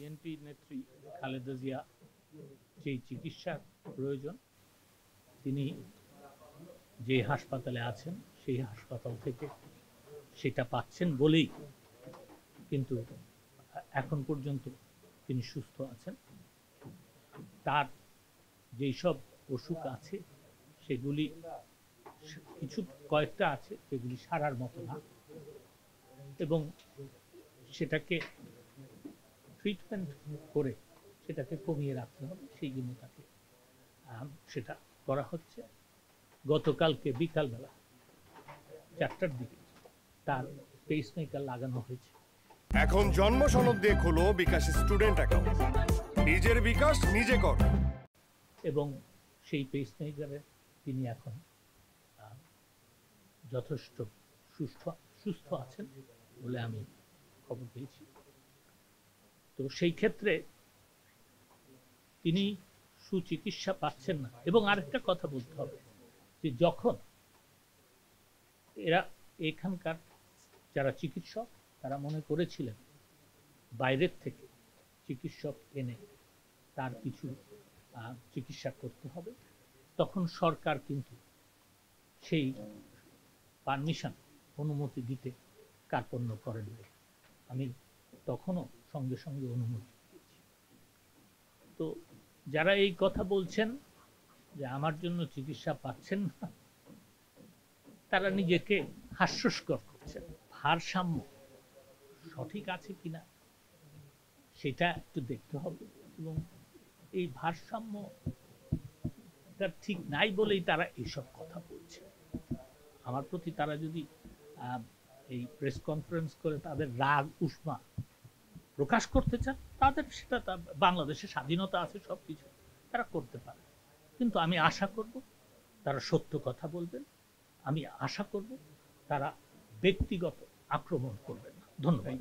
BNP নেত্রী খালেদা জিয়া যেই চিকিৎসার প্রয়োজন তিনি যে হাসপাতালে আছেন সেই হাসপাতাল থেকে সেটা পাচ্ছেন বলেই কিন্তু এখন পর্যন্ত তিনি সুস্থ আছেন। তার যেই সব অসুখ আছে সেগুলি কিছু কয়েকটা আছে যেগুলি সারার মতো না, এবং সেটাকে ট্রিটমেন্ট করে সেটাকে কমিয়ে রাখতে হবে, সেই জন্য তাকে সেটা করা হচ্ছে। গতকালকে বিকালবেলা 4টার দিকে তার পেসমেকার লাগানো হয়েছে। এখন জন্ম সনদ দিয়ে খোলো বিকাশ স্টুডেন্ট অ্যাকাউন্ট, নিজের বিকাশ নিজে কর। এবং সেই পেসমেকারে তিনি এখন যথেষ্ট সুস্থ আছেন বলে আমি খবর পেয়েছি। তো সেই ক্ষেত্রে তিনি সুচিকিৎসা পাচ্ছেন না। এবং আরেকটা কথা বলতে হবে যে যখন এরা এখানকার যারা চিকিৎসক তারা মনে করেছিলেন বাইরের থেকে চিকিৎসক এনে তার কিছু চিকিৎসা করতে হবে, তখন সরকার কিন্তু সেই পারমিশন অনুমতি দিতে কার্পণ্য করেন নাই। আমি তখনও সঙ্গে সঙ্গে অনুমতি দিয়েছি। তো যারা এই কথা বলছেন যে আমার জন্য চিকিৎসা পাচ্ছেন না, তারা নিজেকে হাস্যস্কর করছেন। ভারসাম্য সঠিক আছে কিনা সেটা একটু দেখতে হবে, এবং এই ভারসাম্যটা ঠিক নাই বলেই তারা এইসব কথা বলছে। আমার প্রতি তারা যদি এই প্রেস কনফারেন্স করে তাদের রাগ উষ্মা প্রকাশ করতে চান, তাদের সেটা বাংলাদেশে স্বাধীনতা আছে, সবকিছু তারা করতে পারে। কিন্তু আমি আশা করব তারা সত্য কথা বলবেন, আমি আশা করব তারা ব্যক্তিগত আক্রমণ করবেন না। ধন্যবাদ।